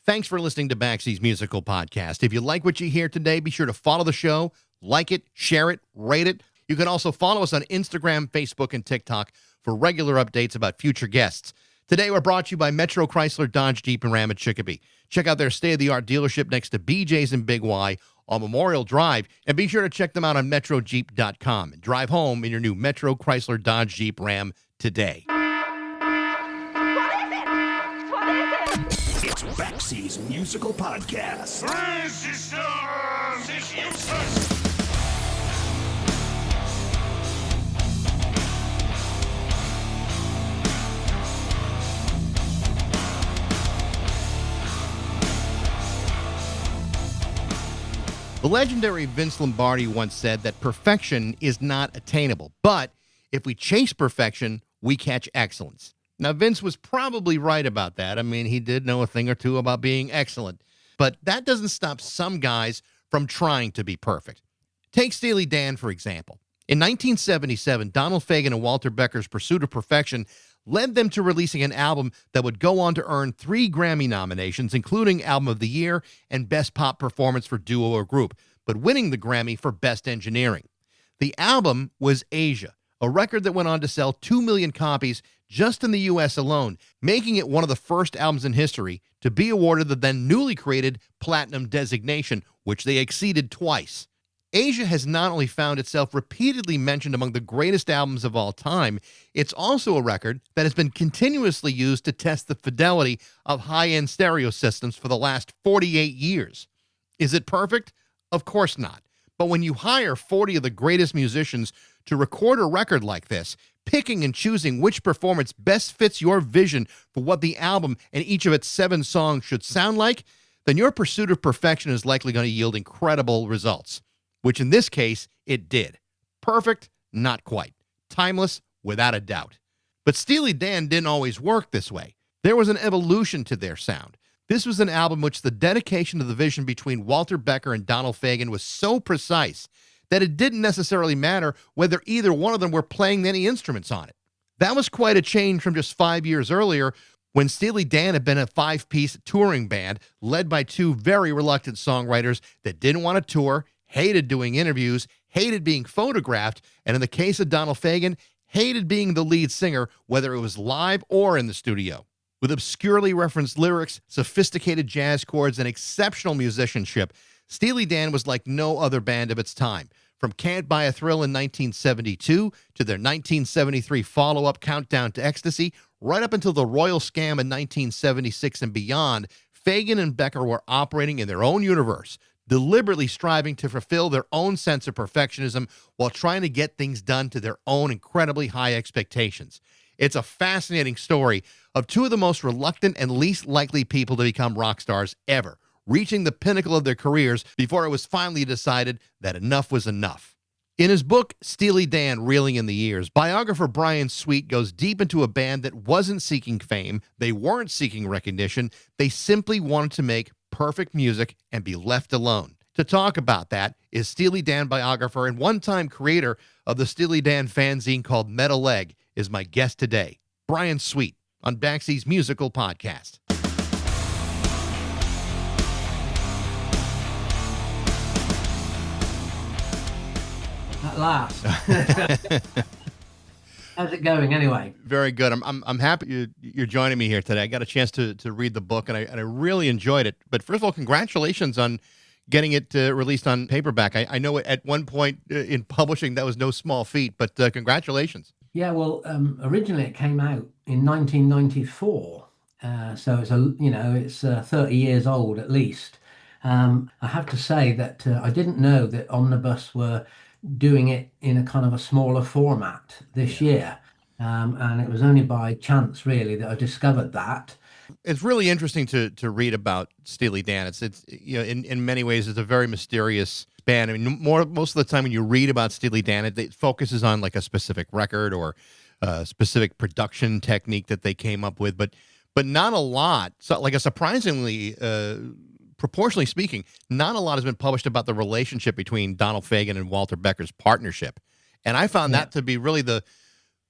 Thanks for listening to Baxie's Musical Podcast. If you like what you hear today, be sure to follow the show, like it, share it, rate it. You can also follow us on Instagram, Facebook, and TikTok for regular updates about future guests. Today, we're brought to you by Metro Chrysler Dodge Jeep and Ram at Chicopee. Check out their state-of-the-art dealership next to BJ's and Big Y on Memorial Drive, and be sure to check them out on MetroJeep.com and drive home in your new Metro Chrysler Dodge Jeep Ram today. It's Baxie's Musical Podcast. The legendary Vince Lombardi once said that perfection is not attainable, but if we chase perfection, we catch excellence. Now, Vince was probably right about that. I mean, he did know a thing or two about being excellent, but that doesn't stop some guys from trying to be perfect. Take Steely Dan, for example. In 1977, Donald Fagan and Walter Becker's pursuit of perfection led them to releasing an album that would go on to earn 3 Grammy nominations, including Album of the Year and Best Pop Performance for Duo or Group, but winning the Grammy for Best Engineering. The album was Asia, a record that went on to sell 2 million copies just in the U.S. alone, making it one of the first albums in history to be awarded the then newly created Platinum designation, which they exceeded twice. Asia has not only found itself repeatedly mentioned among the greatest albums of all time, it's also a record that has been continuously used to test the fidelity of high-end stereo systems for the last 48 years. Is it perfect? Of course not. But when you hire 40 of the greatest musicians to record a record like this, picking and choosing which performance best fits your vision for what the album and each of its 7 songs should sound like, then your pursuit of perfection is likely going to yield incredible results, which in this case, it did. Perfect? Not quite. Timeless? Without a doubt. But Steely Dan didn't always work this way. There was an evolution to their sound. This was an album which the dedication to the vision between Walter Becker and Donald Fagan was so precise that it didn't necessarily matter whether either one of them were playing any instruments on it. That was quite a change from just 5 years earlier when Steely Dan had been a 5-piece touring band led by 2 very reluctant songwriters that didn't want to tour, hated doing interviews, hated being photographed, and in the case of Donald Fagan, hated being the lead singer, whether it was live or in the studio. With obscurely referenced lyrics, sophisticated jazz chords, and exceptional musicianship, Steely Dan was like no other band of its time. From Can't Buy a Thrill in 1972 to their 1973 follow-up Countdown to Ecstasy, right up until the Royal Scam in 1976 and beyond, Fagan and Becker were operating in their own universe, deliberately striving to fulfill their own sense of perfectionism while trying to get things done to their own incredibly high expectations. It's a fascinating story of 2 of the most reluctant and least likely people to become rock stars ever, reaching the pinnacle of their careers before it was finally decided that enough was enough. In his book, Steely Dan, Reelin in the Years, biographer Brian Sweet goes deep into a band that wasn't seeking fame, they weren't seeking recognition, they simply wanted to make perfect music and be left alone. To talk about that is Steely Dan biographer and one-time creator of the Steely Dan fanzine called Metal Leg is my guest today, Brian Sweet, on Baxie's Musical Podcast. At last. How's it going anyway? Very good. I'm happy you're joining me here today. I got a chance to read the book, and I really enjoyed it. But first of all, congratulations on getting it released on paperback. I know at one point in publishing that was no small feat, but congratulations. Yeah, well, originally it came out in 1994, so it's 30 years old at least. I have to say that I didn't know that Omnibus were doing it in a kind of a smaller format this year, and it was only by chance really that I discovered that. It's really interesting to read about Steely Dan. It's in many ways it's a very mysterious band. I mean, most of the time when you read about Steely Dan, it focuses on like a specific record or a specific production technique that they came up with, but not a lot. So like a surprisingly, proportionally speaking, not a lot has been published about the relationship between Donald Fagan and Walter Becker's partnership. And I found that to be really the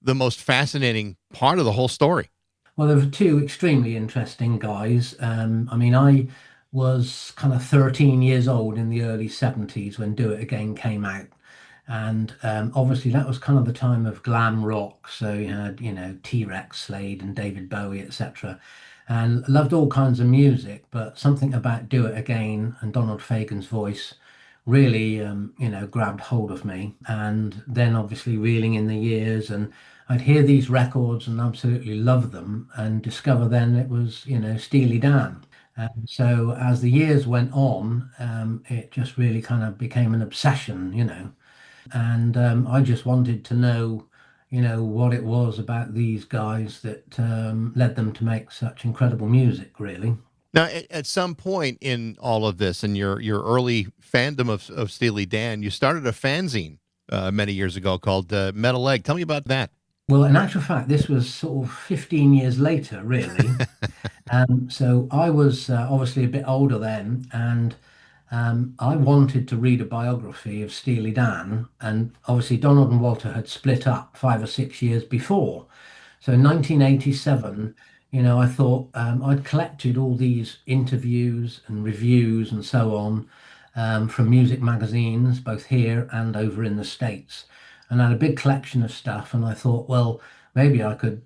most fascinating part of the whole story. Well, there were two extremely interesting guys. I mean, I was kind of 13 years old in the early 70s when Do It Again came out. And obviously, that was kind of the time of glam rock. So you had, T-Rex, Slade, and David Bowie, etc. And loved all kinds of music, but something about Do It Again and Donald Fagan's voice really, grabbed hold of me. And then obviously reeling in the years, and I'd hear these records and absolutely love them, and discover then it was, Steely Dan. And so as the years went on, it just really kind of became an obsession. And I just wanted to know, what it was about these guys that led them to make such incredible music, really. Now, at some point in all of this, and your early fandom of Steely Dan, you started a fanzine many years ago called Metal Egg. Tell me about that. Well, in actual fact, this was sort of 15 years later, really. So I was obviously a bit older then, and I wanted to read a biography of Steely Dan. And obviously, Donald and Walter had split up 5 or 6 years before. So in 1987, I thought I'd collected all these interviews and reviews and so on from music magazines, both here and over in the States. And I had a big collection of stuff. And I thought, well, maybe I could,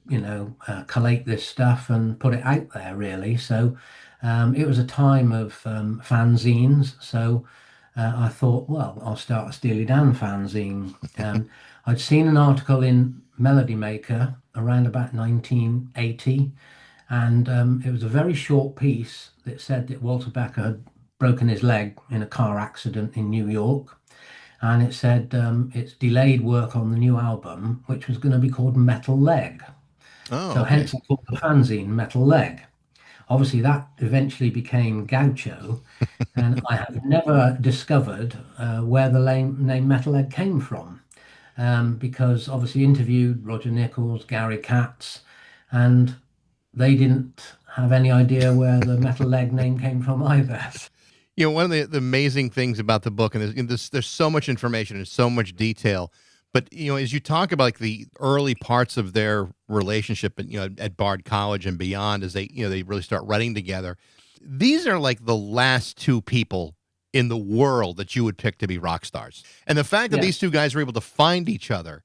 collate this stuff and put it out there, really. So it was a time of fanzines. So I thought, well, I'll start a Steely Dan fanzine. I'd seen an article in Melody Maker around about 1980, and it was a very short piece that said that Walter Becker had broken his leg in a car accident in New York. And it said it's delayed work on the new album, which was going to be called Metal Leg. Oh, So okay. hence I called the fanzine Metal Leg. Obviously, that eventually became Gaucho, and I have never discovered where the name Metal Leg came from, because obviously interviewed Roger Nichols, Gary Katz, and they didn't have any idea where the Metal Leg name came from either. One of the amazing things about the book, and there's so much information and so much detail, but as you talk about like the early parts of their relationship, and at Bard College and beyond, as they really start writing together, these are like the last two people in the world that you would pick to be rock stars, and the fact that Yeah. these two guys were able to find each other.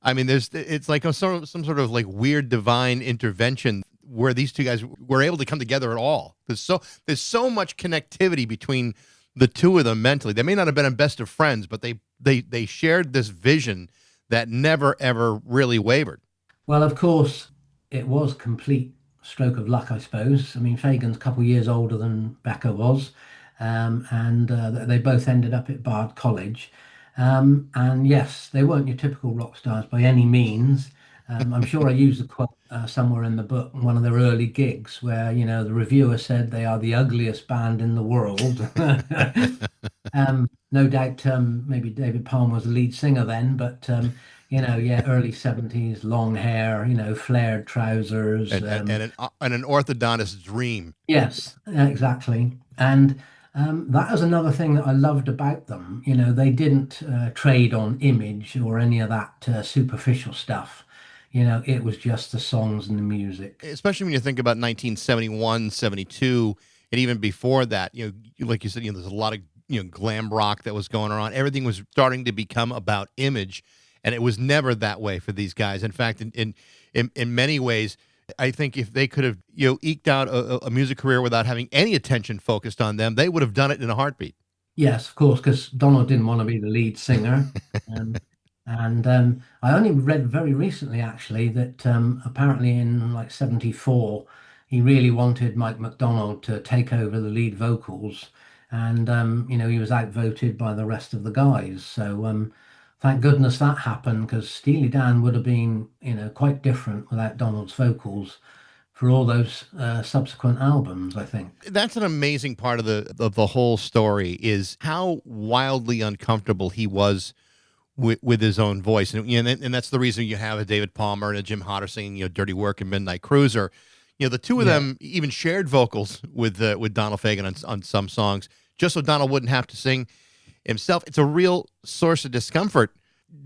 I mean, it's like some sort of like weird divine intervention where these two guys were able to come together at all. There's so much connectivity between the two of them mentally. They may not have been best of friends, but they shared this vision that never ever really wavered. Well, of course, it was complete stroke of luck, I suppose. I mean, Fagan's a couple of years older than Becker was, and they both ended up at Bard College. And yes, they weren't your typical rock stars by any means. I'm sure I used the quote somewhere in the book, one of their early gigs, where the reviewer said they are the ugliest band in the world. No doubt, maybe David Palmer was the lead singer then, but yeah, early 70s, long hair, flared trousers. And an orthodontist's dream. Yes, exactly. And that was another thing that I loved about them. They didn't trade on image or any of that superficial stuff. It was just the songs and the music. Especially when you think about 1971, 72, and even before that, like you said, there's a lot of, glam rock that was going on. Everything was starting to become about image, and it was never that way for these guys. In fact, in many ways, I think if they could have, eked out a music career without having any attention focused on them, they would have done it in a heartbeat. Yes, of course, because Donald didn't want to be the lead singer. Um, and I only read very recently, actually, that apparently in like 74, he really wanted Mike McDonald to take over the lead vocals. And, he was outvoted by the rest of the guys. So thank goodness that happened, because Steely Dan would have been, quite different without Donald's vocals for all those subsequent albums, I think. That's an amazing part of the whole story, is how wildly uncomfortable he was with his own voice, and that's the reason you have a David Palmer and a Jim Hodder singing "Dirty Work" and "Midnight Cruiser." The two of Yeah. them even shared vocals with Donald Fagen on some songs, just so Donald wouldn't have to sing himself. It's a real source of discomfort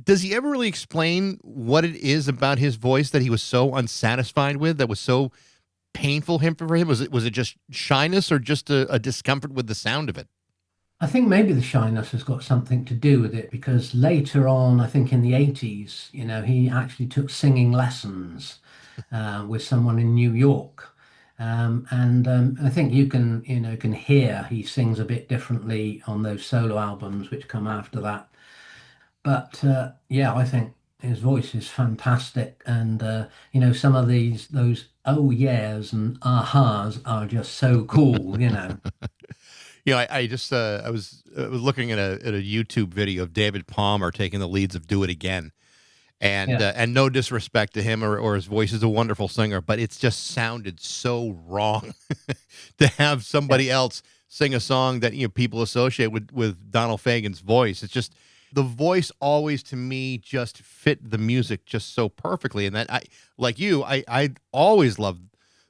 Does he ever really explain what it is about his voice that he was so unsatisfied with, that was so painful for him? Was it just shyness or just a discomfort with the sound of it? I think maybe the shyness has got something to do with it because later on, I think in the 80s, he actually took singing lessons with someone in New York. And I think you can hear he sings a bit differently on those solo albums which come after that. But yeah, I think his voice is fantastic, and some of those oh yeahs and ahas are just so cool. I was looking at a YouTube video of David Palmer taking the leads of "Do It Again," and Yeah, no disrespect to him or his voice is a wonderful singer, but it's just sounded so wrong to have yeah, somebody else sing a song that people associate with Donald Fagan's voice. It's just the voice always to me just fit the music just so perfectly, and that I always loved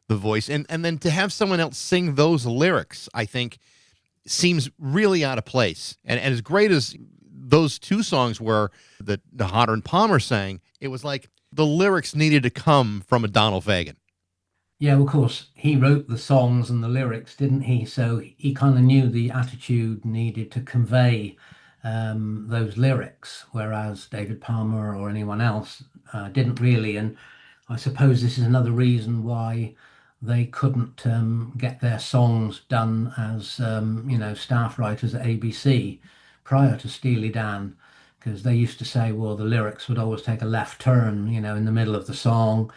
the voice, and then to have someone else sing those lyrics, I think seems really out of place. And as great as those two songs were that the Hodder and Palmer sang, it was like the lyrics needed to come from a Donald Fagan. yeah. Of course, he wrote the songs and the lyrics, didn't he? So he kind of knew the attitude needed to convey those lyrics, whereas David Palmer or anyone else didn't really. And I suppose this is another reason why they couldn't get their songs done as staff writers at ABC prior to Steely Dan, because they used to say, well, the lyrics would always take a left turn, in the middle of the song.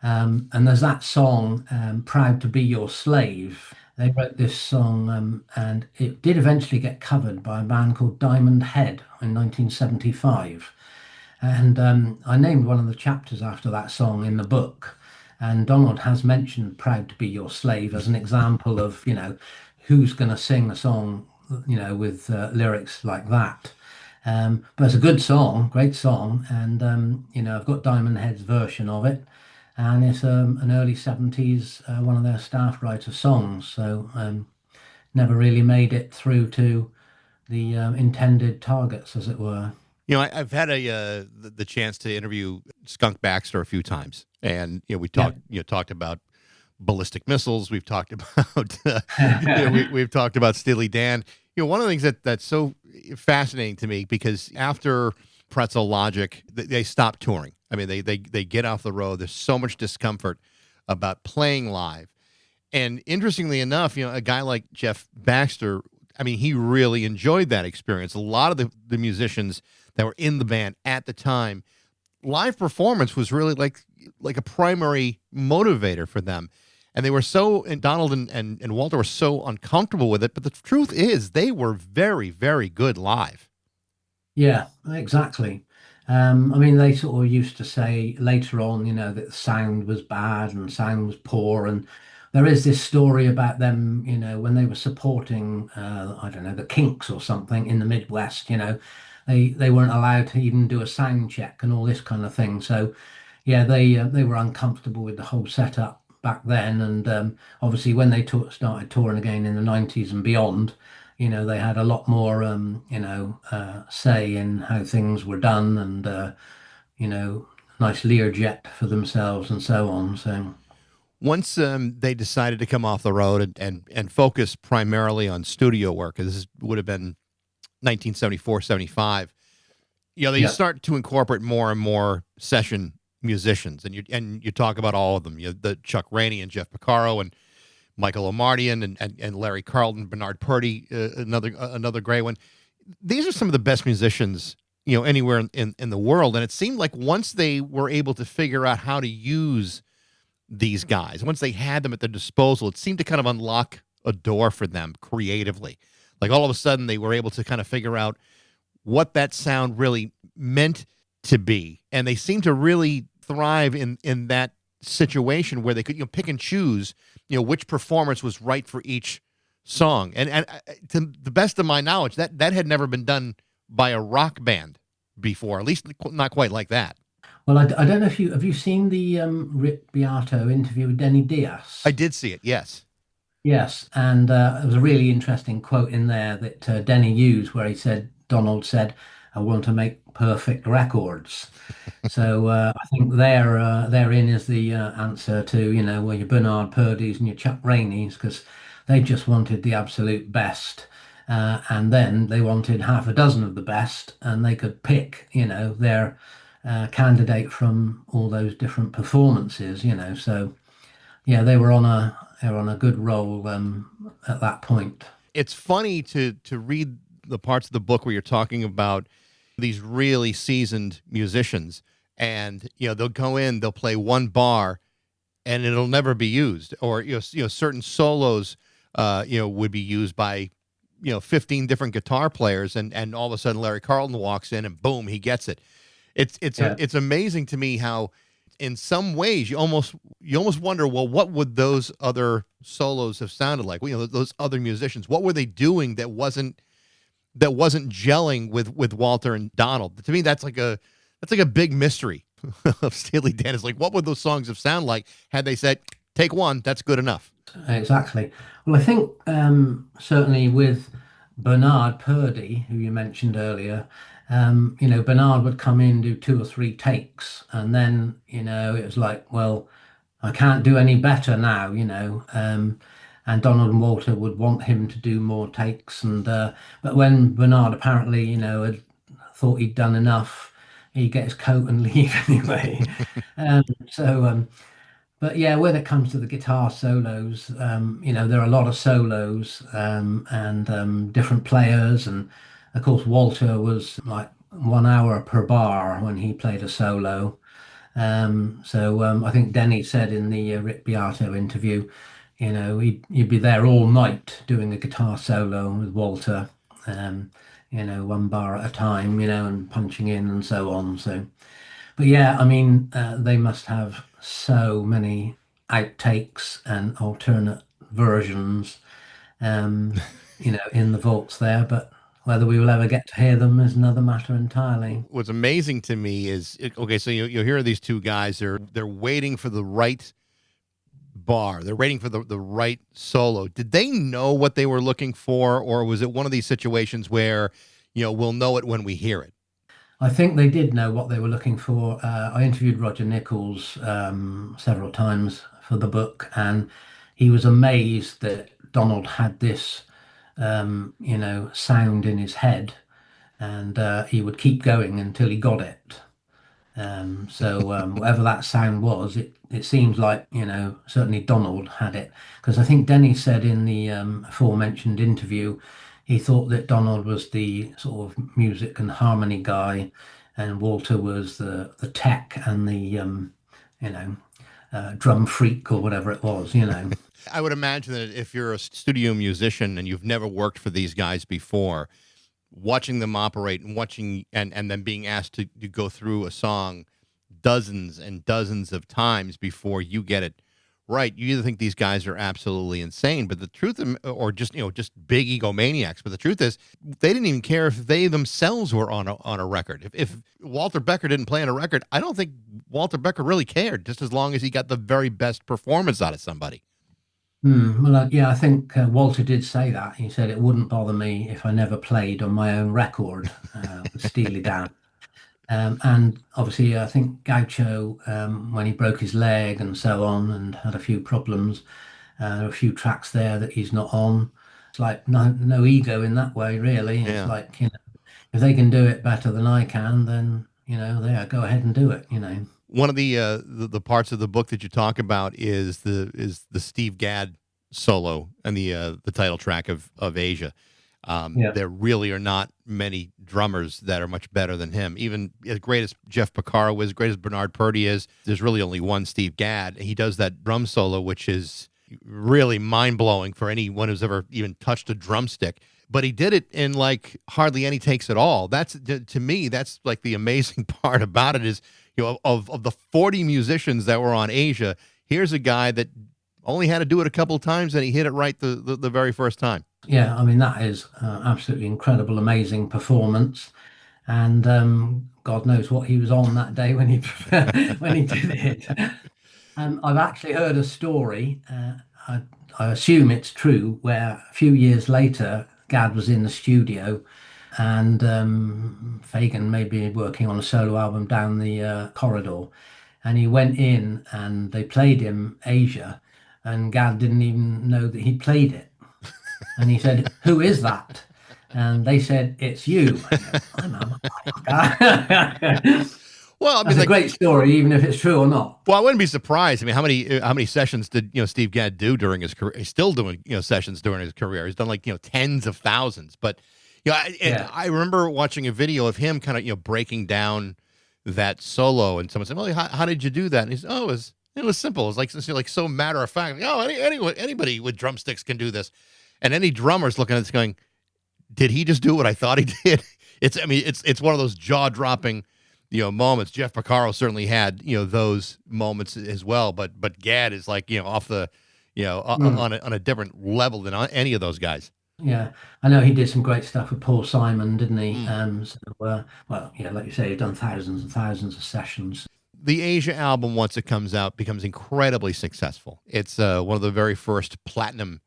And there's that song, "Proud to Be Your Slave." They wrote this song, and it did eventually get covered by a band called Diamond Head in 1975. And I named one of the chapters after that song in the book. And Donald has mentioned "Proud to Be Your Slave" as an example of, who's going to sing a song, with lyrics like that. But it's a good song, great song. And, I've got Diamond Head's version of it. And it's an early 70s, one of their staff writer songs. So never really made it through to the intended targets, as it were. I've had the chance to interview Skunk Baxter a few times, and we Yeah. talked about ballistic missiles. We've talked about we've talked about Steely Dan. One of the things that's so fascinating to me, because after Pretzel Logic, they stopped touring. I mean, they get off the road. There's so much discomfort about playing live, and interestingly enough, a guy like Jeff Baxter, I mean, he really enjoyed that experience. A lot of the musicians that were in the band at the time, live performance was really like a primary motivator for them. And they were and Donald and Walter were so uncomfortable with it. But the truth is, they were very, very good live. Yeah, exactly. I mean, they sort of used to say later on, that the sound was bad and sound was poor. And there is this story about them, when they were supporting, I don't know, the Kinks or something in the Midwest, they weren't allowed to even do a sound check and all this kind of thing. So, yeah, they were uncomfortable with the whole setup back then. And obviously, when they started touring again in the 90s and beyond, they had a lot more, say in how things were done, and nice Learjet for themselves and so on. So Once they decided to come off the road and focus primarily on studio work, 'cause this would have been 1974, 75, they yeah, start to incorporate more and more session musicians, and you talk about all of them, the Chuck Rainey and Jeff Porcaro and Michael Omartian and Larry Carlton, Bernard Purdy, another great one. These are some of the best musicians, anywhere in the world. And it seemed like once they were able to figure out how to use these guys, once they had them at their disposal, it seemed to kind of unlock a door for them creatively. Like all of a sudden they were able to kind of figure out what that sound really meant to be. And they seemed to really thrive in that situation where they could pick and choose which performance was right for each song. And to the best of my knowledge, that had never been done by a rock band before, at least not quite like that. well, I don't know if you seen the Rick Beato interview with Denny I Diaz. did see it, yes. Yes, and there was a really interesting quote in there that Denny used where he said, Donald said, I want to make perfect records. So I think therein is the answer to, well, your Bernard Purdy's and your Chuck Rainey's, because they just wanted the absolute best. And then they wanted half a dozen of the best, and they could pick, their candidate from all those different performances. So yeah, they were on a good roll at that point. It's funny to read the parts of the book where you're talking about these really seasoned musicians, and they'll go in, they'll play one bar, and it'll never be used, or certain solos would be used by 15 different guitar players, and all of a sudden Larry Carlton walks in and boom, he gets it. Yeah. It's amazing to me how in some ways you almost wonder, well, what would those other solos have sounded like? Well, those other musicians, what were they doing that wasn't gelling with Walter and Donald? To me, that's like a big mystery of Steely Dan. Is like, what would those songs have sounded like had they said, take one, that's good enough? Exactly. Well, I think certainly with Bernard Purdy, who you mentioned earlier, Bernard would come in, do two or three takes, and then, it was like, well, I can't do any better now. And Donald and Walter would want him to do more takes, and but when Bernard apparently, had thought he'd done enough, he'd get his coat and leave anyway. So. But yeah, when it comes to the guitar solos, there are a lot of solos and different players. And of course, Walter was like 1 hour per bar when he played a solo. So I think Denny said in the Rick Beato interview, he'd be there all night doing a guitar solo with Walter, um, 1 bar at a time, and punching in and so on. So. But yeah, I mean, they must have so many outtakes and alternate versions, in the vaults there. But whether we will ever get to hear them is another matter entirely. What's amazing to me is, okay, so you hear these two guys, they're waiting for the right bar, they're waiting for the right solo. Did they know what they were looking for, or was it one of these situations where we'll know it when we hear it? I think they did know what they were looking for. I interviewed Roger Nichols several times for the book, and he was amazed that Donald had this, sound in his head, and he would keep going until he got it. So whatever that sound was, it seems like, certainly Donald had it. Because I think Denny said in the aforementioned interview, he thought that Donald was the sort of music and harmony guy, and Walter was the tech and the you know drum freak or whatever it was. I would imagine that if you're a studio musician and you've never worked for these guys before, watching them operate and watching and then being asked to go through a song dozens and dozens of times before you get it right, you either think these guys are absolutely insane, but the truth, or just big egomaniacs. But the truth is, they didn't even care if they themselves were on a record. If Walter Becker didn't play on a record, I don't think Walter Becker really cared, just as long as he got the very best performance out of somebody. Well, yeah, I think Walter did say that. He said it wouldn't bother me if I never played on my own record with Steely Dan. And obviously, I think Gaucho, when he broke his leg and so on, and had a few problems, there are a few tracks there that he's not on. It's like no ego in that way, really. It's Yeah. like, if they can do it better than I can, then there, go ahead and do it. One of the parts of the book that you talk about is the Steve Gadd solo and the title track of Asia. Yeah, There really are not many drummers that are much better than him. Even as great as Jeff Porcaro is, great as Bernard Purdy is, there's really only one Steve Gadd. He does that drum solo, which is really mind blowing for anyone who's ever even touched a drumstick. But he did it in like hardly any takes at all. That's to me, that's like the amazing part about it is, of the 40 musicians that were on Asia, here's a guy that only had to do it a couple of times and he hit it right the very first time. yeah. I mean, that is absolutely incredible, amazing performance. And God knows what he was on that day when he when he did it. I've actually heard a story. I assume it's true, where a few years later, Gad was in the studio and Fagan may be working on a solo album down the corridor, and he went in and they played him Asia, and Gad didn't even know that he played it, and he said, "Who is that?" And they said, "It's you." And he goes, "I'm a motherfucker." Well, I mean, That's a like, great story, even if it's true or not. well, I wouldn't be surprised. I mean, how many sessions did Steve Gadd do during his career? He's still doing sessions during his career. He's done like tens of thousands. But and Yeah. I remember watching a video of him kind of breaking down that solo, and someone said, "Well, how did you do that?" And he said, "Oh, it was simple. It was like so matter of fact. Like, oh, anybody with drumsticks can do this." And any drummer's looking at this going, "Did he just do what I thought he did?" It's one of those jaw dropping moments. Jeff Porcaro certainly had those moments as well, but Gadd is like off the Mm. on a different level than any of those guys. Yeah, I know he did some great stuff with Paul Simon, didn't he? Mm. Well, yeah, like you say, he's done thousands and thousands of sessions. The Asia album, once it comes out, becomes incredibly successful. It's one of the very first platinum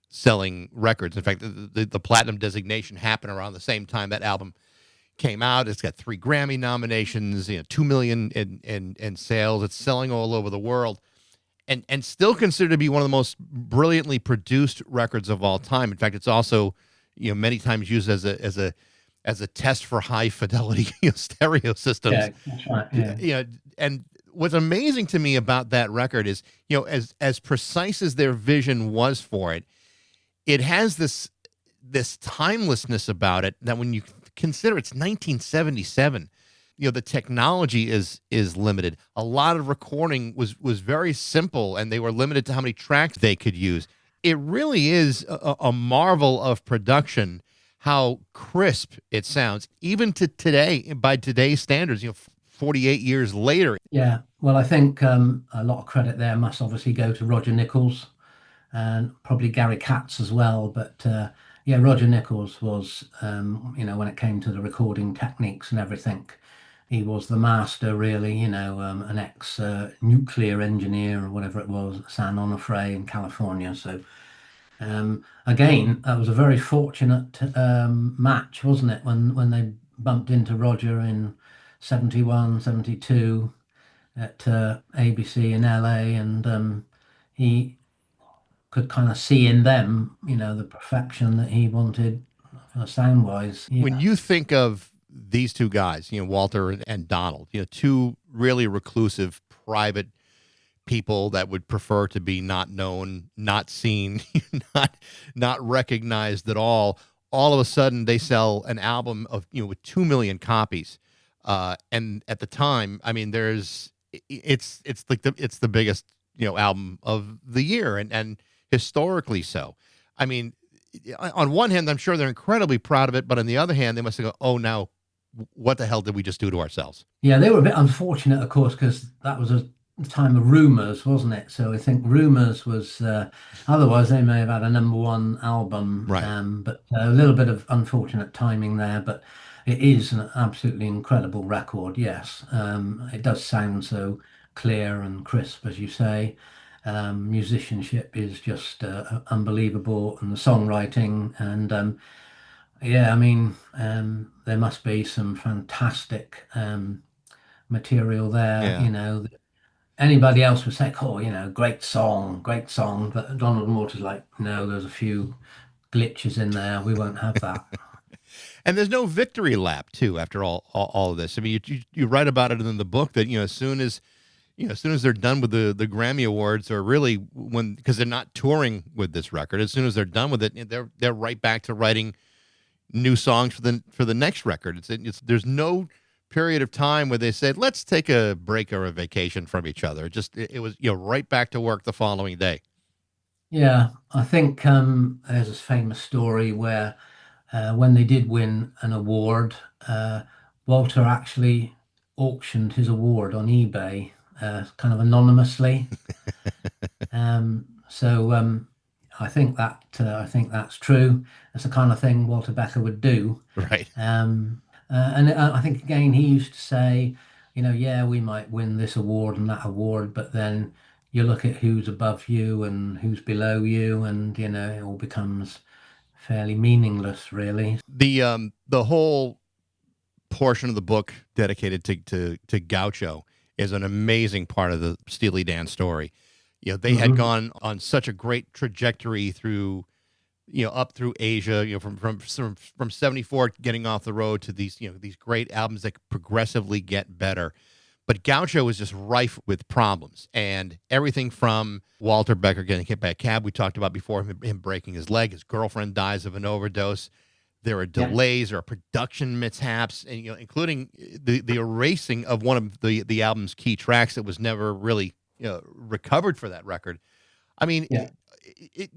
selling records. In fact, the platinum designation happened around the same time that album came out. It's got 3 Grammy nominations, 2 million in sales. It's selling all over the world, and still considered to be one of the most brilliantly produced records of all time. In fact, it's also many times used as a test for high fidelity stereo systems. Yeah, that's right. Yeah, And what's amazing to me about that record is as precise as their vision was for it, it has this timelessness about it that when you consider it's 1977, the technology is limited. A lot of recording was very simple, and they were limited to how many tracks they could use. It really is a marvel of production, how crisp it sounds, even to today, by today's standards. 48 years later. yeah. Well, I think a lot of credit there must obviously go to Roger Nichols and probably Gary Katz as well. But yeah, Roger Nichols was, when it came to the recording techniques and everything, he was the master, really. An ex-nuclear engineer or whatever it was at San Onofre in California. So again, that was a very fortunate match, wasn't it? When they bumped into Roger in 71, 72 at ABC in LA, and he could kind of see in them, the perfection that he wanted sound wise. When Yeah. you think of these two guys, Walter and Donald, two really reclusive, private people that would prefer to be not known, not seen, not recognized at all. All of a sudden, they sell an album of with 2 million copies, and at the time, I mean, it's the biggest album of the year, and historically so. I mean, on one hand, I'm sure they're incredibly proud of it, but on the other hand, they must go, "Oh, now what the hell did we just do to ourselves?" Yeah, they were a bit unfortunate, of course, because that was a time of rumors, wasn't it? So I think rumors was otherwise they may have had a number one album, Right. but a little bit of unfortunate timing there. But it is an absolutely incredible record. Yes, it does sound so clear and crisp, as you say. Musicianship is just unbelievable, and the songwriting, and yeah, I mean, there must be some fantastic material there. Yeah. Anybody else would say, "Oh, great song." But Donald and Water's like, "No, there's a few glitches in there. We won't have that." And there's no victory lap too after all of this. I mean, you write about it in the book that as soon as they're done with the Grammy Awards, or really because they're not touring with this record, as soon as they're done with it, they're right back to writing new songs for the next record. There's no period of time where they said, let's take a break or a vacation from each other. It was right back to work the following day. Yeah, I think there's this famous story where when they did win an award, Walter actually auctioned his award on eBay, kind of anonymously. So I think that's true. That's the kind of thing Walter Becker would do. Right. And I think again he used to say, yeah, we might win this award and that award, but then you look at who's above you and who's below you, and it all becomes fairly meaningless, really. The whole portion of the book dedicated to Gaucho is an amazing part of the Steely Dan story. They had Hmm. gone on such a great trajectory through, up through Asia, from 74 getting off the road to these great albums that progressively get better. But Gaucho was just rife with problems, and everything from Walter Becker getting hit by a cab, we talked about before, him breaking his leg, his girlfriend dies of an overdose. There are Yeah, delays, there are production mishaps, and including the erasing of one of the album's key tracks that was never really recovered for that record. I mean, yeah.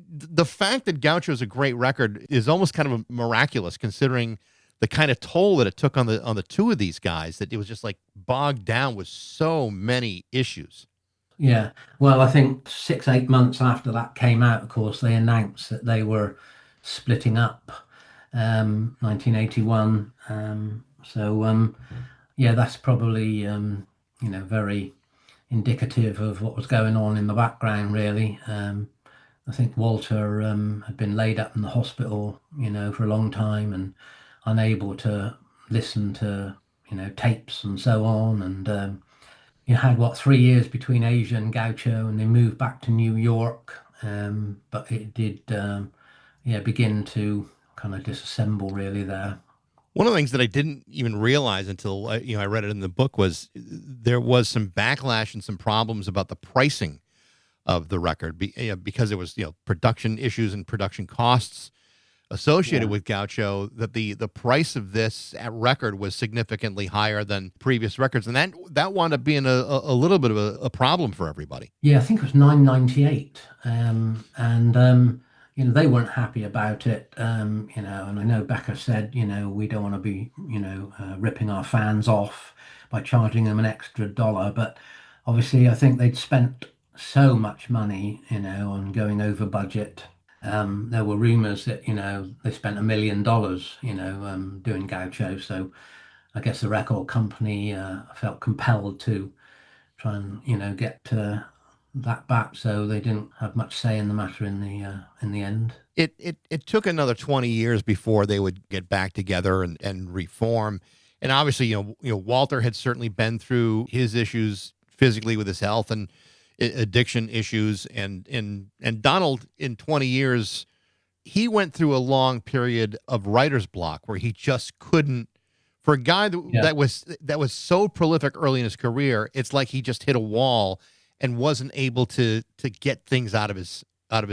the fact that Gaucho is a great record is almost kind of miraculous, considering the kind of toll that it took on the two of these guys. That it was just like bogged down with so many issues. Yeah. Well, I think 6, 8 months after that came out, of course, they announced that they were splitting up, 1981. Yeah, that's probably, very indicative of what was going on in the background, really. I think Walter had been laid up in the hospital, for a long time and unable to listen to, tapes and so on. And you had what 3 years between Asia and Gaucho, and they moved back to New York. But it did, yeah, begin to kind of disassemble really there. One of the things that I didn't even realize until I read it in the book was there was some backlash and some problems about the pricing of the record because there was production issues and production costs associated Yeah. with Gaucho, that the price of this record was significantly higher than previous records, and that wound up being a little bit of a problem for everybody. Yeah, I think it was 998, and they weren't happy about it. And I know Becker said, we don't want to be, ripping our fans off by charging them an extra dollar. But obviously, I think they'd spent so much money, on going over budget. There were rumors that, they spent $1 million, doing Gaucho. So I guess the record company felt compelled to try and get that back, so they didn't have much say in the matter in the end. It took another 20 years before they would get back together and reform. And obviously, Walter had certainly been through his issues physically with his health and addiction issues, and Donald, in 20 years, he went through a long period of writer's block where he just couldn't. For a guy Yeah, that was so prolific early in his career, it's like he just hit a wall and wasn't able to get things out of his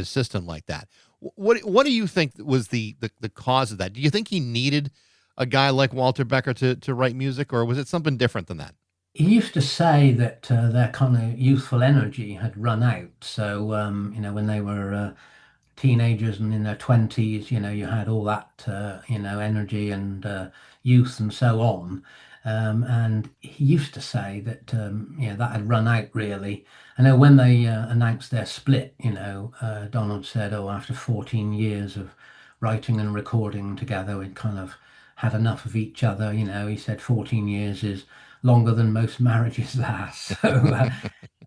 system like that. What do you think was the cause of that? Do you think he needed a guy like Walter Becker to write music, or was it something different than that? he used to say that their kind of youthful energy had run out. So when they were teenagers and in their 20s, you had all that, energy and youth and so on. And he used to say that, that had run out really. I know when they announced their split, Donald said, oh, after 14 years of writing and recording together, we'd kind of had enough of each other. He said 14 years is longer than most marriages last. So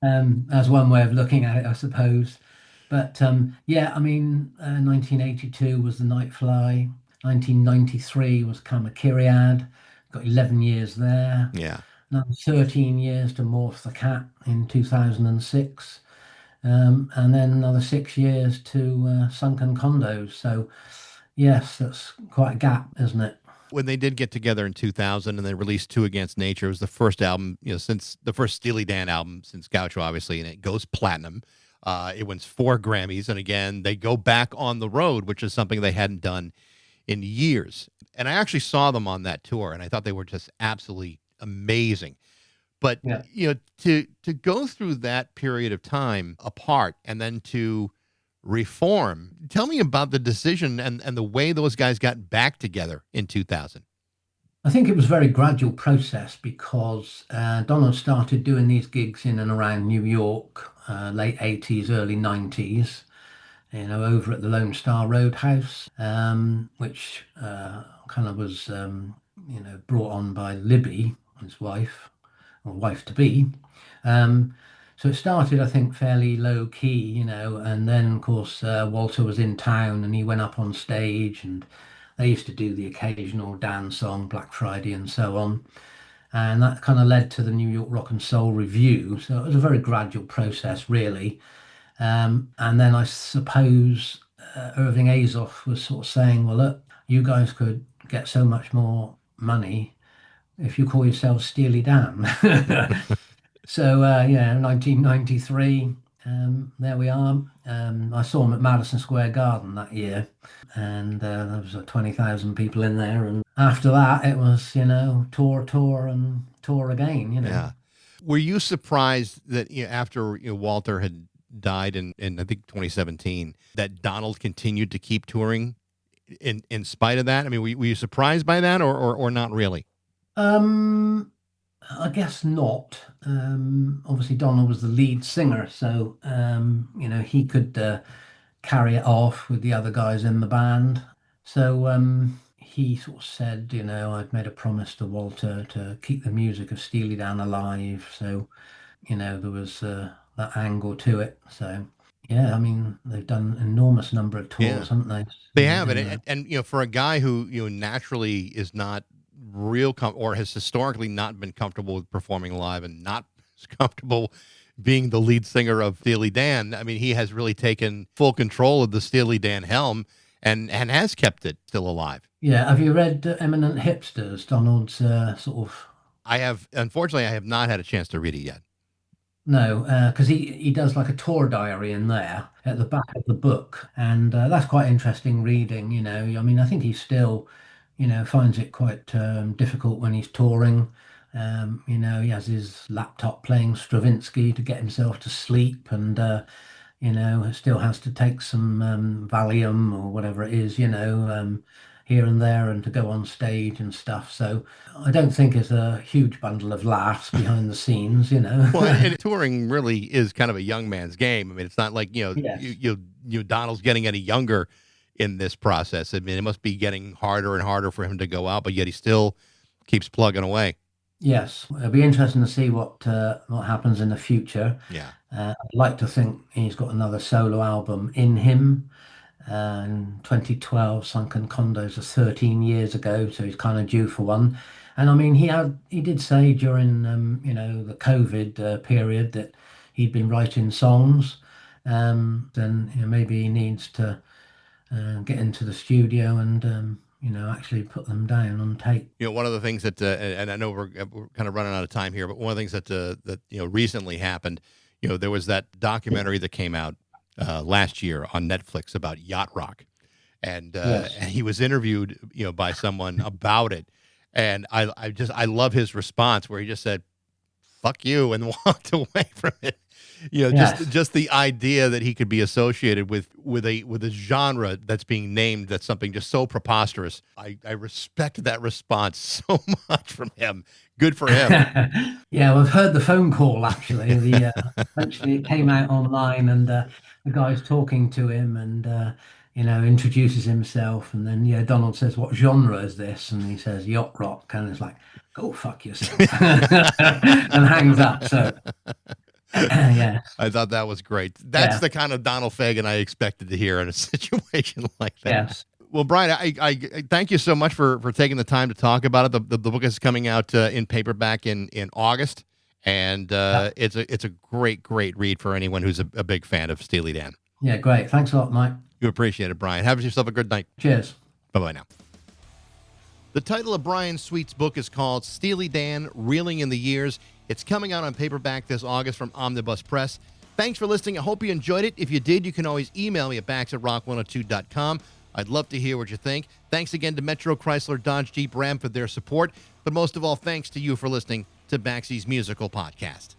that's one way of looking at it, I suppose. But yeah, I mean, 1982 was The Night Fly. 1993 was Kamakiriad. Got 11 years there. Yeah. Another 13 years to Morph the Cat in 2006. And then another 6 years to Sunken Condos. So, yes, that's quite a gap, isn't it? When they did get together in 2000 and they released Two Against Nature, it was the first album, since the first Steely Dan album since Gaucho, obviously, and it goes platinum. It wins 4 Grammys, and again, they go back on the road, which is something they hadn't done in years. And I actually saw them on that tour, and I thought they were just absolutely amazing. But Yeah. to go through that period of time apart and then to reform, tell me about the decision and the way those guys got back together in 2000. I think it was a very gradual process because Donald started doing these gigs in and around New York, late 80s, early 90s, over at the Lone Star Roadhouse, which kind of was, brought on by Libby, his wife, or wife to be. Um, So it started, I think, fairly low key, and then, of course, Walter was in town and he went up on stage and they used to do the occasional dance song, Black Friday and so on. And that kind of led to the New York Rock and Soul Review. So it was a very gradual process, really. And then I suppose Irving Azoff was sort of saying, well, look, you guys could get so much more money if you call yourselves Steely Dan. So, yeah, 1993, there we are. I saw him at Madison Square Garden that year, and there was 20,000 people in there. And after that, it was, tour, and tour again. Yeah. Were you surprised that after Walter had died in I think 2017 that Donald continued to keep touring in spite of that? I mean, were you surprised by that or not really? I guess not. Obviously, Donald was the lead singer, so he could carry it off with the other guys in the band. So he sort of said, I'd made a promise to Walter to keep the music of Steely Dan alive. So, there was that angle to it. So, yeah, I mean, they've done an enormous number of tours, haven't they? They have, and for a guy who naturally is not or has historically not been comfortable with performing live and not comfortable being the lead singer of Steely Dan, I mean, he has really taken full control of the Steely Dan helm and has kept it still alive. Yeah, have you read Eminent Hipsters, Donald's sort of? Unfortunately, I have not had a chance to read it yet. No, because he does like a tour diary in there at the back of the book, and that's quite interesting reading. I mean, I think he still, finds it quite difficult when he's touring. He has his laptop playing Stravinsky to get himself to sleep, and still has to take some Valium or whatever it is, here and there, and to go on stage and stuff. So I don't think it's a huge bundle of laughs behind the scenes. Well, and touring really is kind of a young man's game. I mean, it's not like Yes. Donald's getting any younger in this process. I mean, it must be getting harder and harder for him to go out, but yet he still keeps plugging away. Yes, it'll be interesting to see what happens in the future. Yeah. I'd like to think he's got another solo album in him. In 2012, Sunken Condos was 13 years ago, so he's kind of due for one. And I mean, he did say during the COVID period that he'd been writing songs. Then maybe he needs to get into the studio and actually put them down on tape. One of the things that, and I know we're kind of running out of time here, but one of the things that recently happened, there was that documentary that came out last year on Netflix about yacht rock, and Yes. and he was interviewed, by someone about it, and I love his response where he just said, "Fuck you," and walked away from it. Yes. Just the idea that he could be associated with a genre that's being named that's something just so preposterous. I respect that response so much from him. Good for him. Yeah, well, I've heard the phone call actually. Eventually it came out online, and the guy's talking to him, and introduces himself, and then Donald says, "What genre is this?" And he says, "Yacht rock," and it's like, "Go fuck yourself," and hangs up. So. Yeah. I thought that was great. That's Yeah. the kind of Donald Fagan I expected to hear in a situation like that. Yes. Well, Brian, I thank you so much for taking the time to talk about it. The book is coming out in paperback in August, and it's a great read for anyone who's a big fan of Steely Dan. Yeah, great. Thanks a lot, Mike. You appreciate it, Brian. Have yourself a good night. Cheers. Bye-bye now. The title of Brian Sweet's book is called Steely Dan, Reeling in the Years. It's coming out on paperback this August from Omnibus Press. Thanks for listening. I hope you enjoyed it. If you did, you can always email me at bax@rock102.com. I'd love to hear what you think. Thanks again to Metro, Chrysler, Dodge, Jeep, Ram for their support. But most of all, thanks to you for listening to Baxie's Musical Podcast.